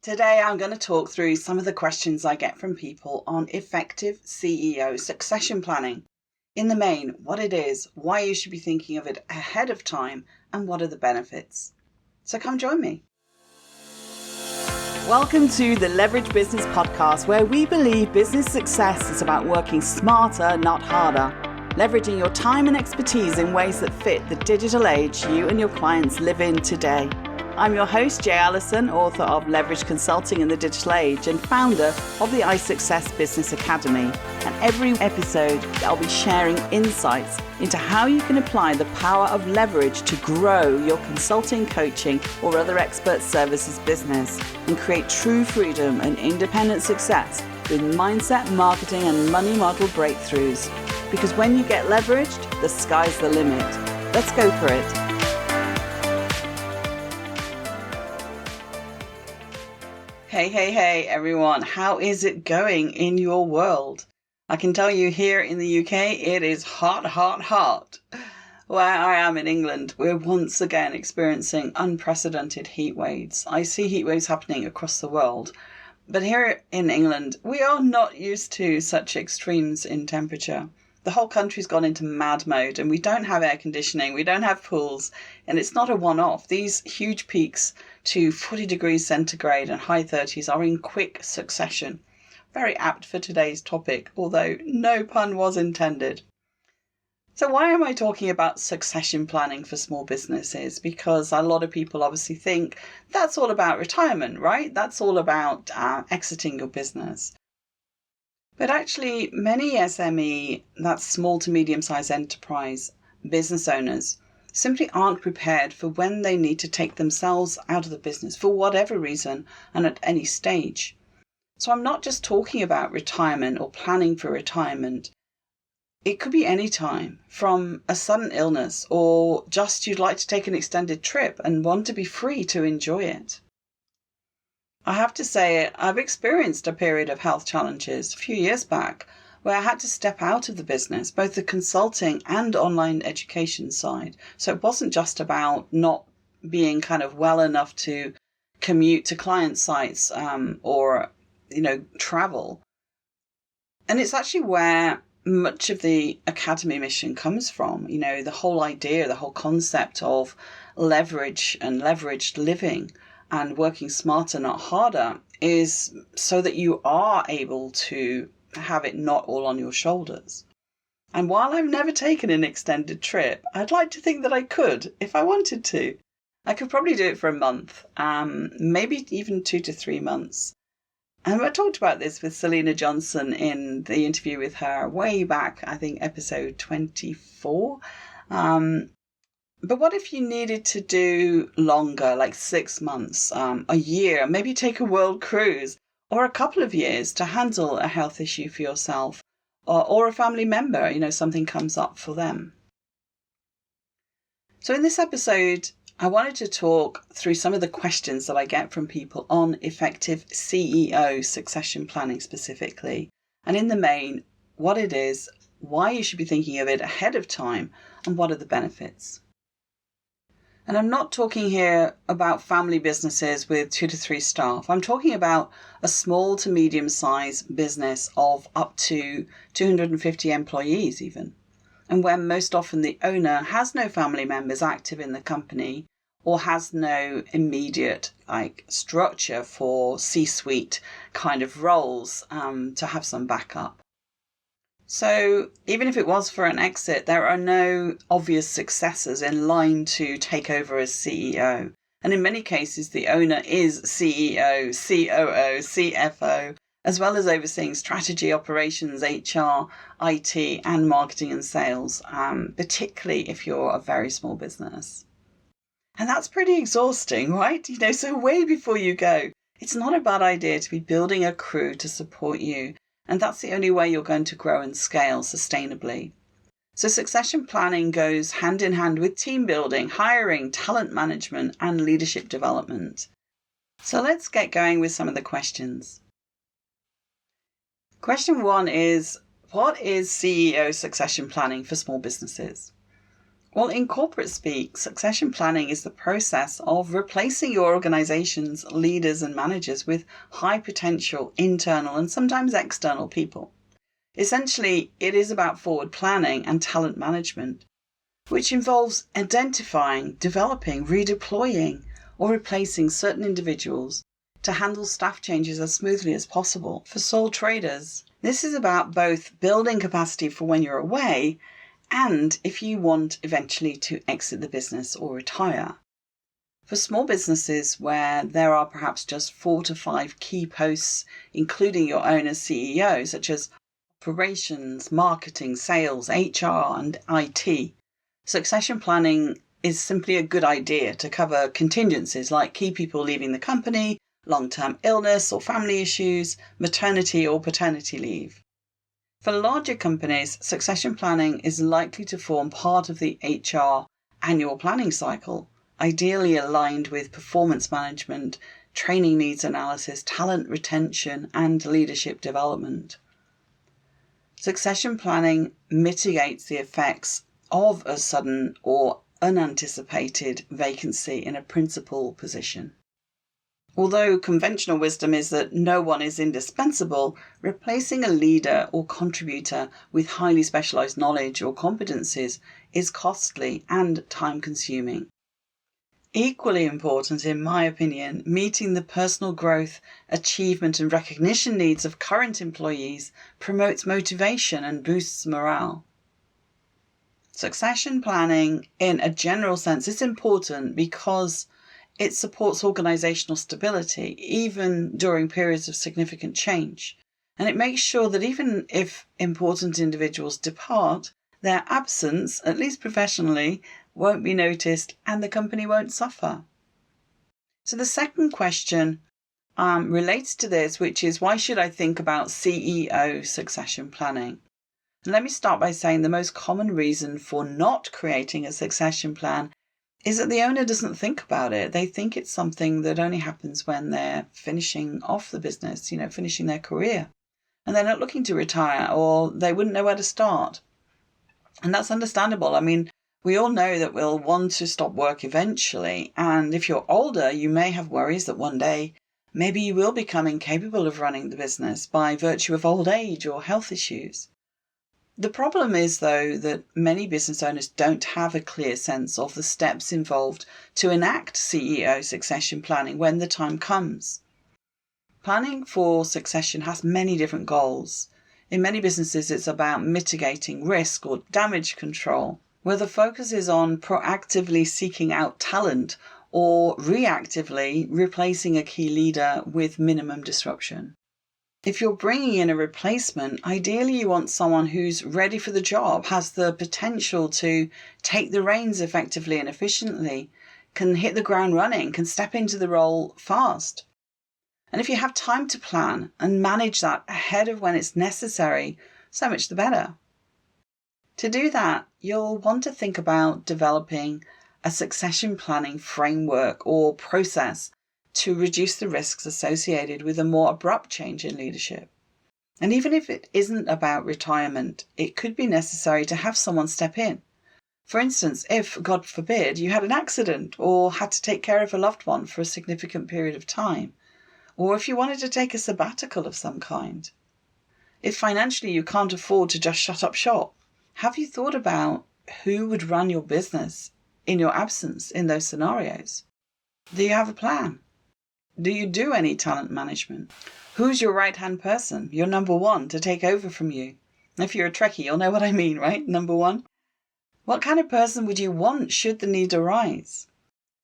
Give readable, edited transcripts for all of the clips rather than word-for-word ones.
Today, I'm going to talk through some of the questions I get from people on effective CEO succession planning. In the main, what it is, why you should be thinking of it ahead of time, and what are the benefits. So come join me. Welcome to the Leverage Business Podcast, where we believe business success is about working smarter, not harder, leveraging your time and expertise in ways that fit the digital age you and your clients live in today. I'm your host, Jay Allison, author of Leverage Consulting in the Digital Age and founder of the iSuccess Business Academy. And every episode, I'll be sharing insights into how you can apply the power of leverage to grow your consulting, coaching, or other expert services business and create true freedom and independent success with mindset, marketing, and money model breakthroughs. Because when you get leveraged, the sky's the limit. Let's go for it. Hey, everyone. How is it going in your world? I can tell you here in the UK, it is hot. Where I am in England, we're once again experiencing unprecedented heat waves. I see heat waves happening across the world. But here in England, we are not used to such extremes in temperature. The whole country's gone into mad mode and we don't have air conditioning, we don't have pools, and it's not a one-off. These huge peaks to 40 degrees centigrade and high 30s are in quick succession. Very apt for today's topic, although no pun was intended. So why am I talking about succession planning for small businesses? Because a lot of people obviously think that's all about retirement, right? That's all about exiting your business. But actually, many SME, that's small to medium-sized enterprise business owners, simply aren't prepared for when they need to take themselves out of the business for whatever reason and at any stage. So I'm not just talking about retirement or planning for retirement. It could be any time, from a sudden illness or just you'd like to take an extended trip and want to be free to enjoy it. I have to say, I've experienced a period of health challenges a few years back where I had to step out of the business, both the consulting and online education side. So it wasn't just about not being kind of well enough to commute to client sites or travel. And it's actually where much of the Academy mission comes from. The whole idea, the whole concept of leverage and leveraged living and working smarter, not harder, is so that you are able to have it not all on your shoulders. And while I've never taken an extended trip, I'd like to think that I could if I wanted to. I could probably do it for a month, maybe even 2 to 3 months. And I talked about this with Selena Johnson in the interview with her way back, I think episode 24. But what if you needed to do longer, like 6 months, a year, maybe take a world cruise, or a couple of years to handle a health issue for yourself or a family member, something comes up for them. So in this episode, I wanted to talk through some of the questions that I get from people on effective CEO succession planning specifically. And in the main, what it is, why you should be thinking of it ahead of time, and what are the benefits. And I'm not talking here about family businesses with 2 to 3 staff. I'm talking about a small to medium-sized business of up to 250 employees even, and where most often the owner has no family members active in the company or has no immediate structure for C-suite kind of roles to have some backup. So even if it was for an exit, there are no obvious successors in line to take over as CEO. And in many cases, the owner is CEO, COO, CFO, as well as overseeing strategy, operations, HR, IT, and marketing and sales, particularly if you're a very small business. And that's pretty exhausting, right? So way before you go, it's not a bad idea to be building a crew to support you. And that's the only way you're going to grow and scale sustainably. So succession planning goes hand in hand with team building, hiring, talent management, and leadership development. So let's get going with some of the questions. Question 1 is, what is CEO succession planning for small businesses? Well, in corporate speak, succession planning is the process of replacing your organization's leaders and managers with high potential internal and sometimes external people. Essentially, it is about forward planning and talent management, which involves identifying, developing, redeploying, or replacing certain individuals to handle staff changes as smoothly as possible. For sole traders, this is about both building capacity for when you're away and if you want eventually to exit the business or retire. For small businesses where there are perhaps just 4 to 5 key posts, including your own as CEO, such as operations, marketing, sales, HR, and IT, succession planning is simply a good idea to cover contingencies like key people leaving the company, long-term illness or family issues, maternity or paternity leave. For larger companies, succession planning is likely to form part of the HR annual planning cycle, ideally aligned with performance management, training needs analysis, talent retention, and leadership development. Succession planning mitigates the effects of a sudden or unanticipated vacancy in a principal position. Although conventional wisdom is that no one is indispensable, replacing a leader or contributor with highly specialized knowledge or competencies is costly and time-consuming. Equally important, in my opinion, meeting the personal growth, achievement, and recognition needs of current employees promotes motivation and boosts morale. Succession planning, in a general sense, is important because it supports organizational stability, even during periods of significant change. And it makes sure that even if important individuals depart, their absence, at least professionally, won't be noticed and the company won't suffer. So the second question relates to this, which is, why should I think about CEO succession planning? And let me start by saying the most common reason for not creating a succession plan is that the owner doesn't think about it. They think it's something that only happens when they're finishing off the business, finishing their career. And they're not looking to retire, or they wouldn't know where to start. And that's understandable. I mean, we all know that we'll want to stop work eventually. And if you're older, you may have worries that one day maybe you will become incapable of running the business by virtue of old age or health issues. The problem is, though, that many business owners don't have a clear sense of the steps involved to enact CEO succession planning when the time comes. Planning for succession has many different goals. In many businesses, it's about mitigating risk or damage control, where the focus is on proactively seeking out talent or reactively replacing a key leader with minimum disruption. If you're bringing in a replacement, ideally you want someone who's ready for the job, has the potential to take the reins effectively and efficiently, can hit the ground running, can step into the role fast. And if you have time to plan and manage that ahead of when it's necessary, so much the better. To do that, you'll want to think about developing a succession planning framework or process to reduce the risks associated with a more abrupt change in leadership. And even if it isn't about retirement, it could be necessary to have someone step in. For instance, if, God forbid, you had an accident or had to take care of a loved one for a significant period of time, or if you wanted to take a sabbatical of some kind. If financially you can't afford to just shut up shop, have you thought about who would run your business in your absence in those scenarios? Do you have a plan? Do you do any talent management? Who's your right-hand person, your number one, to take over from you? If you're a Trekkie, you'll know what I mean, right? Number one. What kind of person would you want should the need arise?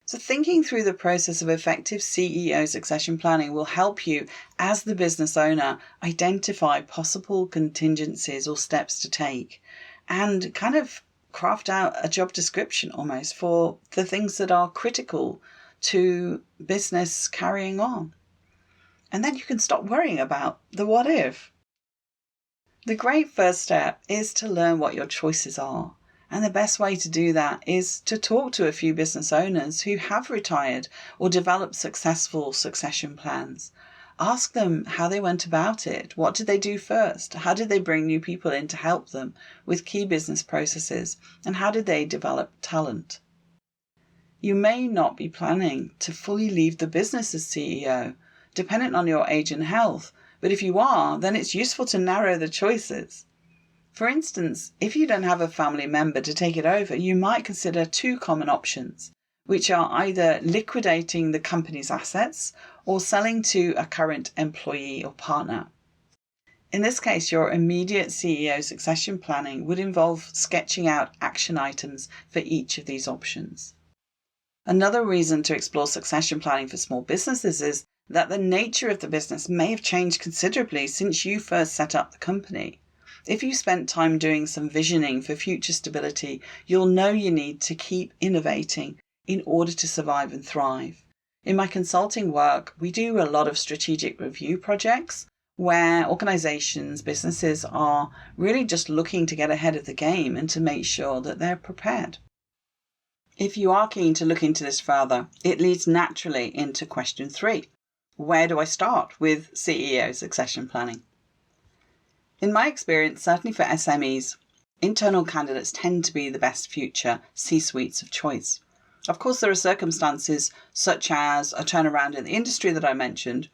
So thinking through the process of effective CEO succession planning will help you, as the business owner, identify possible contingencies or steps to take and kind of craft out a job description almost for the things that are critical to business carrying on. And then you can stop worrying about the what if. The great first step is to learn what your choices are. And the best way to do that is to talk to a few business owners who have retired or developed successful succession plans. Ask them how they went about it. What did they do first? How did they bring new people in to help them with key business processes? And how did they develop talent? You may not be planning to fully leave the business as CEO, dependent on your age and health, but if you are, then it's useful to narrow the choices. For instance, if you don't have a family member to take it over, you might consider two common options, which are either liquidating the company's assets or selling to a current employee or partner. In this case, your immediate CEO succession planning would involve sketching out action items for each of these options. Another reason to explore succession planning for small businesses is that the nature of the business may have changed considerably since you first set up the company. If you spent time doing some visioning for future stability, you'll know you need to keep innovating in order to survive and thrive. In my consulting work, we do a lot of strategic review projects where organizations, businesses are really just looking to get ahead of the game and to make sure that they're prepared. If you are keen to look into this further, it leads naturally into question 3. Where do I start with CEO succession planning? In my experience, certainly for SMEs, internal candidates tend to be the best future C-suites of choice. Of course, there are circumstances such as a turnaround in the industry that I mentioned,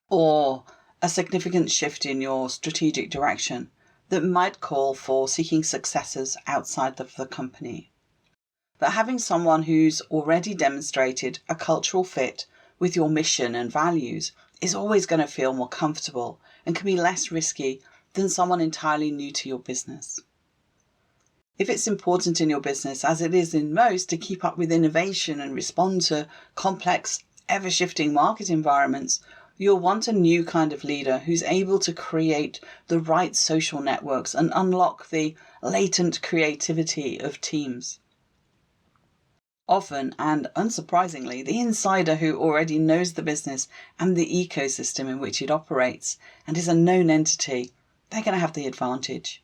or a significant shift in your strategic direction that might call for seeking successors outside of the company. But having someone who's already demonstrated a cultural fit with your mission and values is always going to feel more comfortable and can be less risky than someone entirely new to your business. If it's important in your business, as it is in most, to keep up with innovation and respond to complex, ever-shifting market environments, you'll want a new kind of leader who's able to create the right social networks and unlock the latent creativity of teams. Often, and unsurprisingly, the insider who already knows the business and the ecosystem in which it operates and is a known entity, they're going to have the advantage.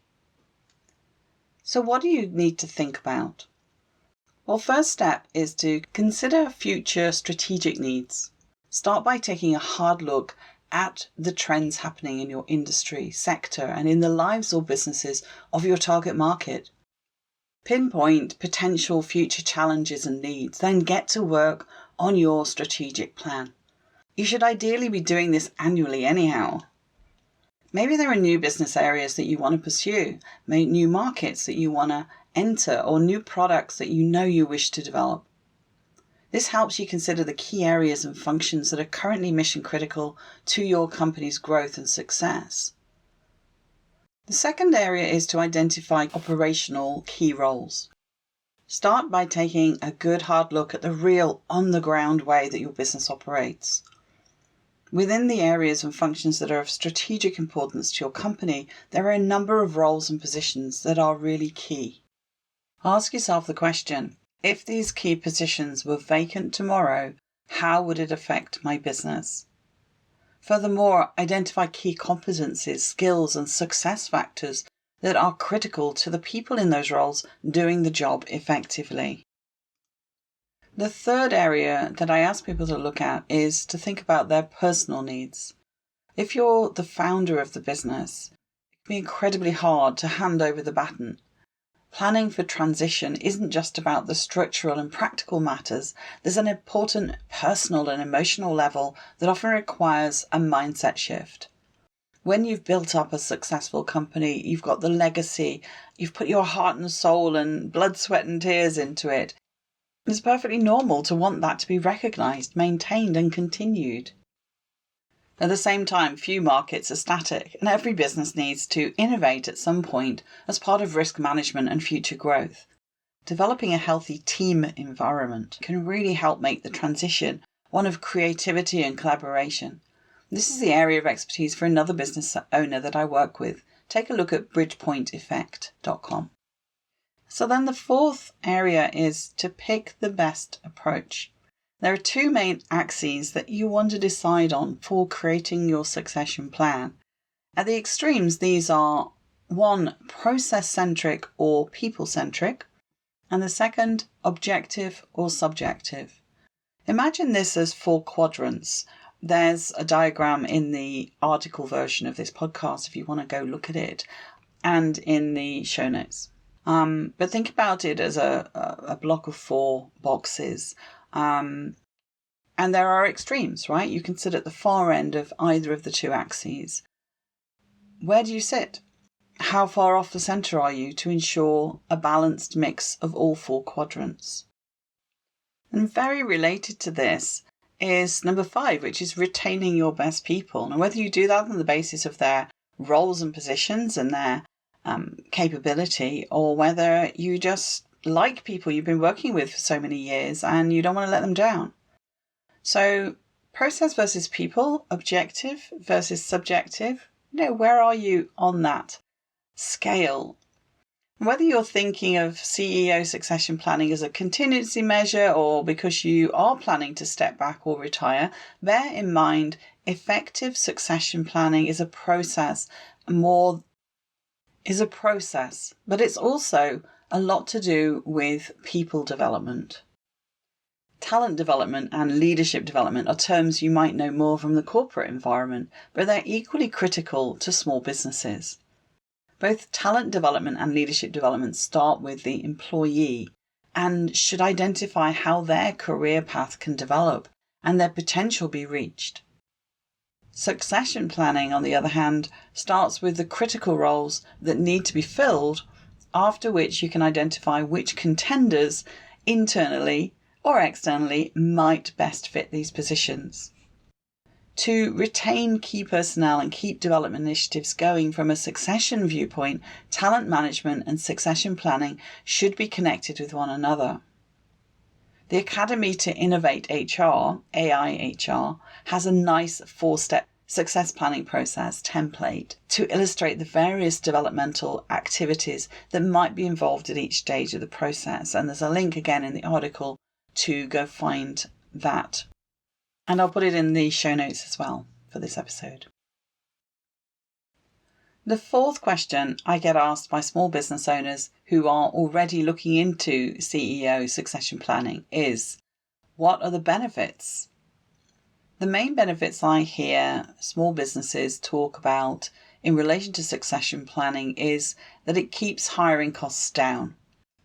So what do you need to think about? Well, first step is to consider future strategic needs. Start by taking a hard look at the trends happening in your industry, sector, and in the lives or businesses of your target market. Pinpoint potential future challenges and needs, then get to work on your strategic plan. You should ideally be doing this annually anyhow. Maybe there are new business areas that you want to pursue, maybe new markets that you want to enter, or new products that you know you wish to develop. This helps you consider the key areas and functions that are currently mission critical to your company's growth and success. The second area is to identify operational key roles. Start by taking a good hard look at the real on-the-ground way that your business operates. Within the areas and functions that are of strategic importance to your company, there are a number of roles and positions that are really key. Ask yourself the question, if these key positions were vacant tomorrow, how would it affect my business? Furthermore, identify key competencies, skills, and success factors that are critical to the people in those roles doing the job effectively. The third area that I ask people to look at is to think about their personal needs. If you're the founder of the business, it can be incredibly hard to hand over the baton. Planning for transition isn't just about the structural and practical matters. There's an important personal and emotional level that often requires a mindset shift. When you've built up a successful company, you've got the legacy, you've put your heart and soul and blood, sweat and tears into it. It's perfectly normal to want that to be recognized, maintained and continued. At the same time, few markets are static, and every business needs to innovate at some point as part of risk management and future growth. Developing a healthy team environment can really help make the transition one of creativity and collaboration. This is the area of expertise for another business owner that I work with. Take a look at bridgepointeffect.com. So then the fourth area is to pick the best approach. There are two main axes that you want to decide on for creating your succession plan. At the extremes, these are 1, process-centric or people-centric, and the second, objective or subjective. Imagine this as 4 quadrants, There's a diagram in the article version of this podcast if you want to go look at it, and in the show notes. But think about it as a block of 4 boxes. And there are extremes, right? You can sit at the far end of either of the 2 axes. Where do you sit? How far off the centre are you to ensure a balanced mix of all 4 quadrants? And very related to this is number 5, which is retaining your best people. And whether you do that on the basis of their roles and positions and their capability, or whether you just like people you've been working with for so many years and you don't want to let them down. So process versus people, objective versus subjective. Where are you on that scale? Whether you're thinking of CEO succession planning as a contingency measure or because you are planning to step back or retire, bear in mind effective succession planning is a process, but it's also a lot to do with people development. Talent development and leadership development are terms you might know more from the corporate environment, but they're equally critical to small businesses. Both talent development and leadership development start with the employee and should identify how their career path can develop and their potential be reached. Succession planning, on the other hand, starts with the critical roles that need to be filled, after which you can identify which contenders internally or externally might best fit these positions. To retain key personnel and keep development initiatives going from a succession viewpoint, talent management and succession planning should be connected with one another. The Academy to Innovate HR, AI-HR, has a nice 4-step success planning process template to illustrate the various developmental activities that might be involved at each stage of the process. And there's a link again in the article to go find that. And I'll put it in the show notes as well for this episode. The 4th question I get asked by small business owners who are already looking into CEO succession planning is, what are the benefits? The main benefits I hear small businesses talk about in relation to succession planning is that it keeps hiring costs down,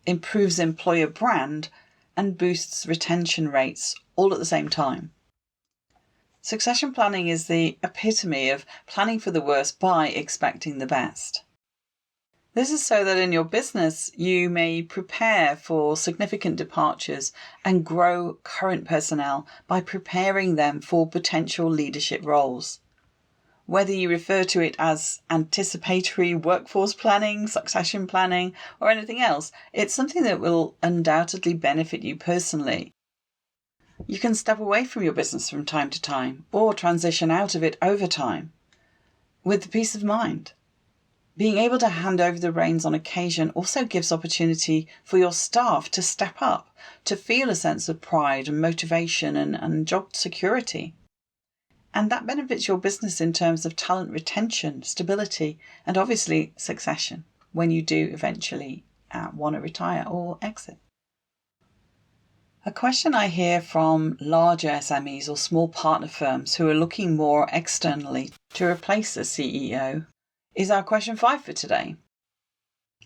improves employer brand, and boosts retention rates all at the same time. Succession planning is the epitome of planning for the worst by expecting the best. This is so that in your business you may prepare for significant departures and grow current personnel by preparing them for potential leadership roles. Whether you refer to it as anticipatory workforce planning, succession planning, or anything else, it's something that will undoubtedly benefit you personally. You can step away from your business from time to time or transition out of it over time with the peace of mind. Being able to hand over the reins on occasion also gives opportunity for your staff to step up, to feel a sense of pride and motivation and job security. And that benefits your business in terms of talent retention, stability, and obviously succession when you do eventually want to retire or exit. A question I hear from larger SMEs or small partner firms who are looking more externally to replace a CEO is our question 5 for today.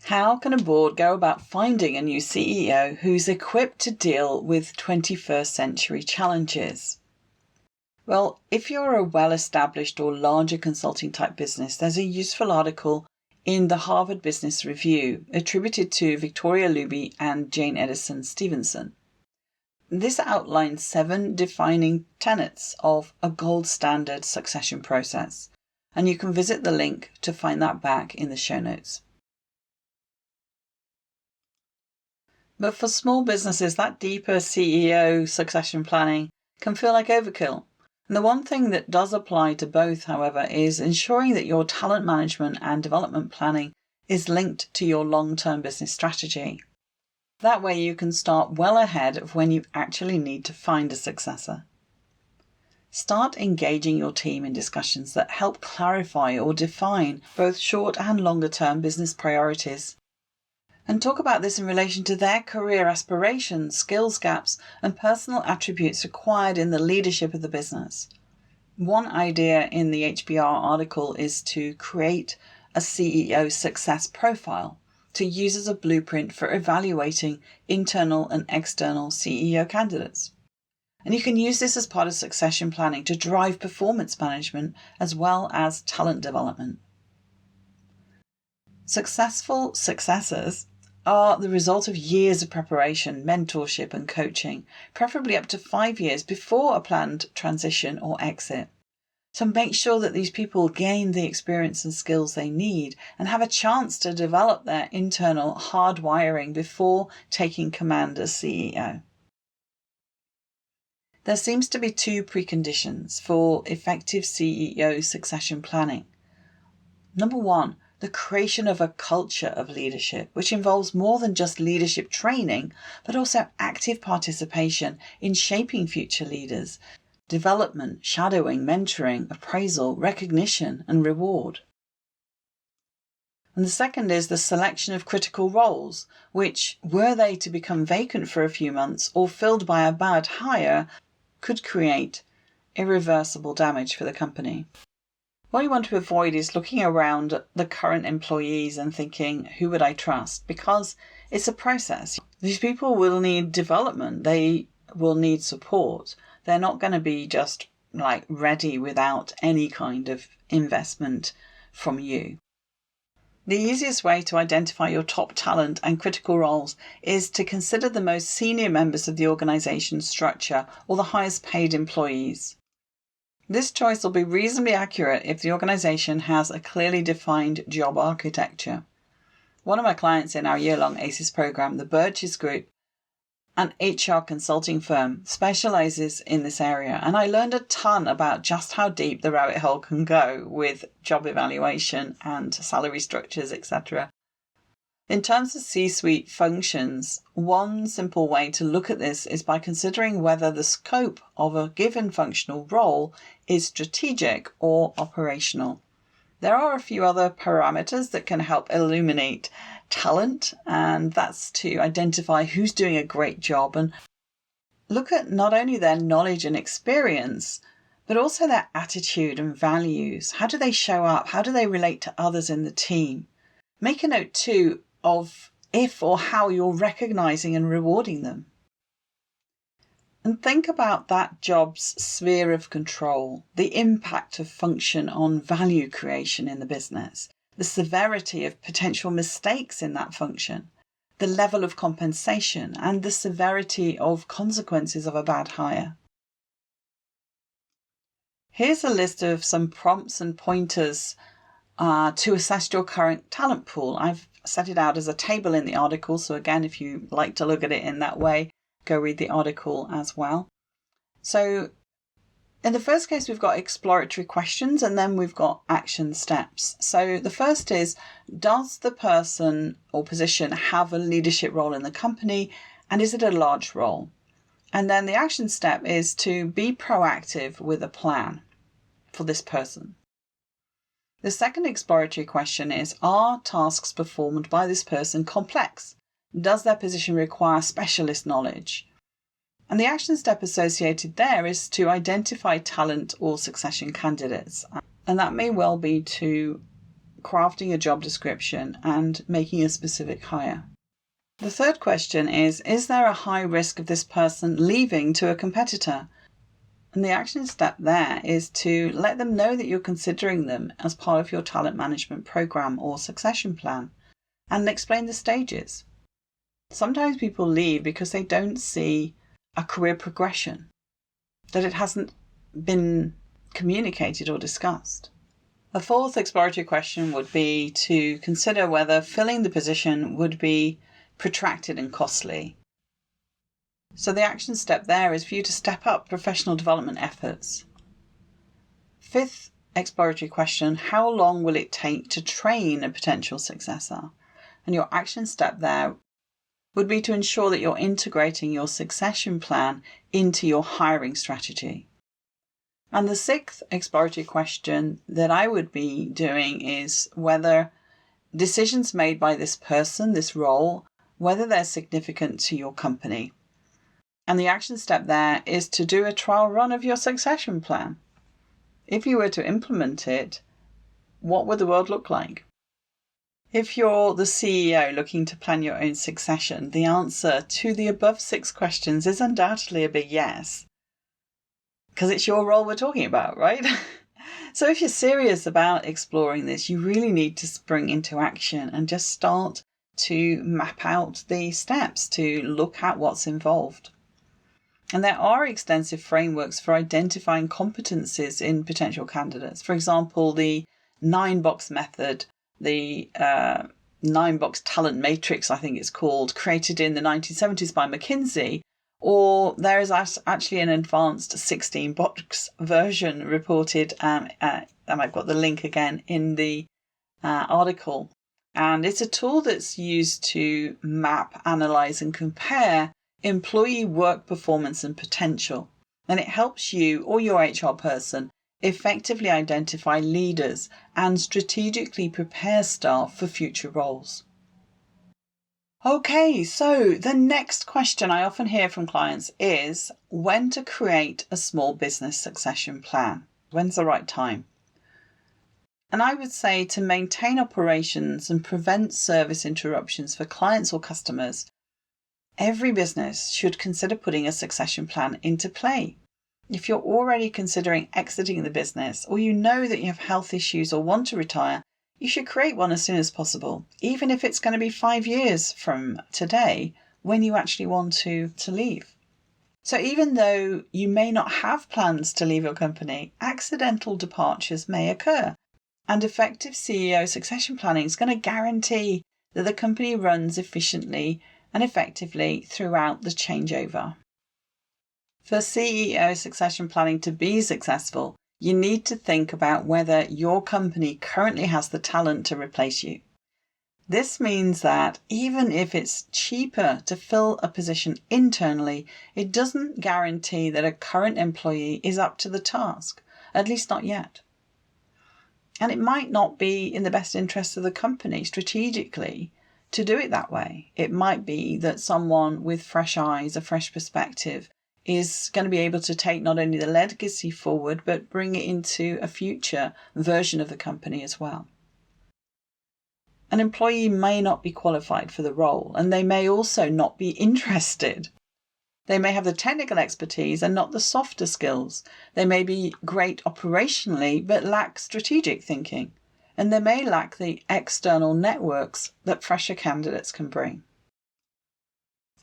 How can a board go about finding a new CEO who's equipped to deal with 21st century challenges? Well, if you're a well-established or larger consulting type business, there's a useful article in the Harvard Business Review attributed to Victoria Luby and Jane Edison Stevenson. This outlines 7 defining tenets of a gold standard succession process, and you can visit the link to find that back in the show notes. But for small businesses, that deeper CEO succession planning can feel like overkill. And the one thing that does apply to both, however, is ensuring that your talent management and development planning is linked to your long-term business strategy. That way you can start well ahead of when you actually need to find a successor. Start engaging your team in discussions that help clarify or define both short and longer term business priorities. And talk about this in relation to their career aspirations, skills gaps, and personal attributes required in the leadership of the business. One idea in the HBR article is to create a CEO success profile to use as a blueprint for evaluating internal and external CEO candidates. And you can use this as part of succession planning to drive performance management as well as talent development. Successful successors are the result of years of preparation, mentorship, and coaching, preferably up to 5 years before a planned transition or exit. So make sure that these people gain the experience and skills they need and have a chance to develop their internal hardwiring before taking command as CEO. There seems to be 2 preconditions for effective CEO succession planning. Number 1, the creation of a culture of leadership, which involves more than just leadership training, but also active participation in shaping future leaders, development, shadowing, mentoring, appraisal, recognition, and reward. And the second is the selection of critical roles, which, were they to become vacant for a few months or filled by a bad hire, could create irreversible damage for the company. What you want to avoid is looking around the current employees and thinking, who would I trust? Because it's a process. These people will need development. They will need support. They're not going to be just ready without any kind of investment from you. The easiest way to identify your top talent and critical roles is to consider the most senior members of the organization's structure or the highest paid employees. This choice will be reasonably accurate if the organization has a clearly defined job architecture. One of my clients in our year-long ACES program, the Birches Group, an HR consulting firm, specializes in this area, and I learned a ton about just how deep the rabbit hole can go with job evaluation and salary structures, etc. In terms of C-suite functions, one simple way to look at this is by considering whether the scope of a given functional role is strategic or operational. There are a few other parameters that can help illuminate talent, and that's to identify who's doing a great job and look at not only their knowledge and experience, but also their attitude and values. How do they show up? How do they relate to others in the team? Make a note too of if or how you're recognizing and rewarding them. And think about that job's sphere of control, the impact of function on value creation in the business, the severity of potential mistakes in that function, the level of compensation, and the severity of consequences of a bad hire. Here's a list of some prompts and pointers to assess your current talent pool. I've set it out as a table in the article, so again, if you like to look at it in that way, go read the article as well. So in the first case, we've got exploratory questions and then we've got action steps. So the first is, does the person or position have a leadership role in the company, and is it a large role? And then the action step is to be proactive with a plan for this person. The second exploratory question is, are tasks performed by this person complex? Does their position require specialist knowledge? And the action step associated there is to identify talent or succession candidates. And that may well be to crafting a job description and making a specific hire. The third question is there a high risk of this person leaving to a competitor? And the action step there is to let them know that you're considering them as part of your talent management program or succession plan, and explain the stages. Sometimes people leave because they don't see a career progression, that it hasn't been communicated or discussed. A fourth exploratory question would be to consider whether filling the position would be protracted and costly. So the action step there is for you to step up professional development efforts. Fifth exploratory question, how long will it take to train a potential successor? And your action step there would be to ensure that you're integrating your succession plan into your hiring strategy. And the sixth exploratory question that I would be doing is whether decisions made by this person, this role, whether they're significant to your company. And the action step there is to do a trial run of your succession plan. If you were to implement it, what would the world look like? If you're the CEO looking to plan your own succession, the answer to the above 6 questions is undoubtedly a big yes. Because it's your role we're talking about, right? So if you're serious about exploring this, you really need to spring into action and just start to map out the steps to look at what's involved. And there are extensive frameworks for identifying competencies in potential candidates. For example, the 9-box method, the 9-box talent matrix, I think it's called, created in the 1970s by McKinsey. Or there is actually an advanced 16-box version reported, and I've got the link again in the article. And it's a tool that's used to map, analyze, and compare employee work performance and potential. And it helps you or your HR person effectively identify leaders and strategically prepare staff for future roles. Okay, so the next question I often hear from clients is when to create a small business succession plan. When's the right time? And I would say to maintain operations and prevent service interruptions for clients or customers, every business should consider putting a succession plan into play. If you're already considering exiting the business, or you know that you have health issues or want to retire, you should create one as soon as possible, even if it's going to be 5 years from today when you actually want to leave. So even though you may not have plans to leave your company, accidental departures may occur. And effective CEO succession planning is going to guarantee that the company runs efficiently and effectively throughout the changeover. For CEO succession planning to be successful, you need to think about whether your company currently has the talent to replace you. This means that even if it's cheaper to fill a position internally, it doesn't guarantee that a current employee is up to the task, at least not yet. And it might not be in the best interest of the company strategically to do it that way. It might be that someone with fresh eyes, a fresh perspective, is going to be able to take not only the legacy forward, but bring it into a future version of the company as well. An employee may not be qualified for the role, and they may also not be interested. They may have the technical expertise and not the softer skills. They may be great operationally, but lack strategic thinking. And they may lack the external networks that fresher candidates can bring.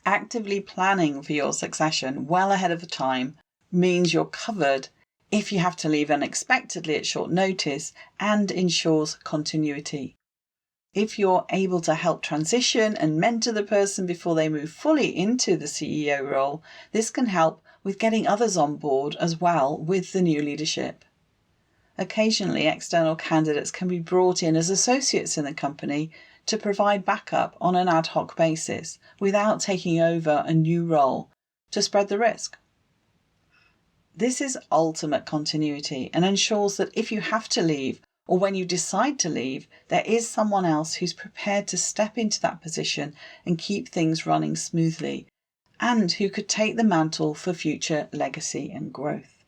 Actively planning for your succession well ahead of the time means you're covered if you have to leave unexpectedly at short notice and ensures continuity. If you're able to help transition and mentor the person before they move fully into the CEO role, this can help with getting others on board as well with the new leadership. Occasionally, external candidates can be brought in as associates in the company to provide backup on an ad hoc basis without taking over a new role to spread the risk. This is ultimate continuity and ensures that if you have to leave or when you decide to leave, there is someone else who's prepared to step into that position and keep things running smoothly, and who could take the mantle for future legacy and growth.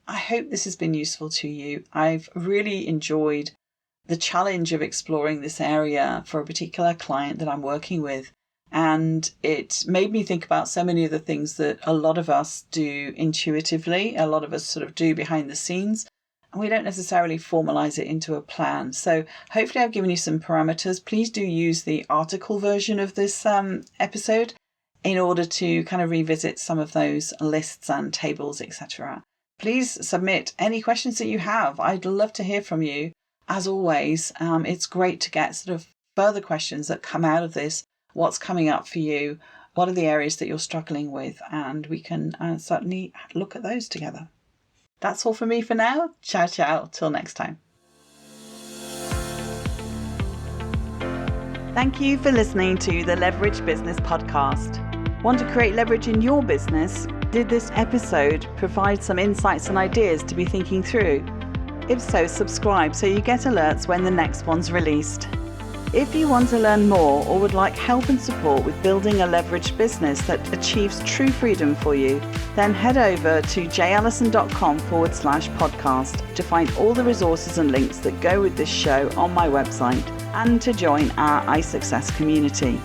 I hope this has been useful to you. I've really enjoyed the challenge of exploring this area for a particular client that I'm working with. And it made me think about so many of the things that a lot of us do intuitively, a lot of us sort of do behind the scenes, and we don't necessarily formalize it into a plan. So hopefully I've given you some parameters. Please do use the article version of this episode in order to kind of revisit some of those lists and tables, etc. Please submit any questions that you have. I'd love to hear from you. As always, it's great to get sort of further questions that come out of this. What's coming up for you? What are the areas that you're struggling with? And we can certainly look at those together. That's all for me for now. Ciao, ciao. Till next time. Thank you for listening to the Leverage Business Podcast. Want to create leverage in your business? Did this episode provide some insights and ideas to be thinking through? If so, subscribe so you get alerts when the next one's released. If you want to learn more or would like help and support with building a leveraged business that achieves true freedom for you, then head over to jallison.com/podcast to find all the resources and links that go with this show on my website and to join our iSuccess community.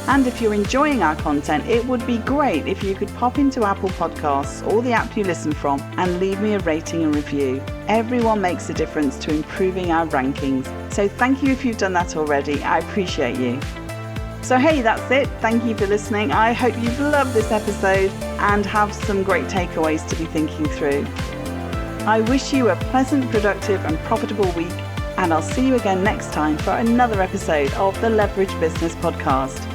And if you're enjoying our content, it would be great if you could pop into Apple Podcasts or the app you listen from and leave me a rating and review. Everyone makes a difference to improving our rankings. So thank you if you've done that already. I appreciate you. So hey, that's it. Thank you for listening. I hope you've loved this episode and have some great takeaways to be thinking through. I wish you a pleasant, productive and profitable week, and I'll see you again next time for another episode of the Leverage Business Podcast.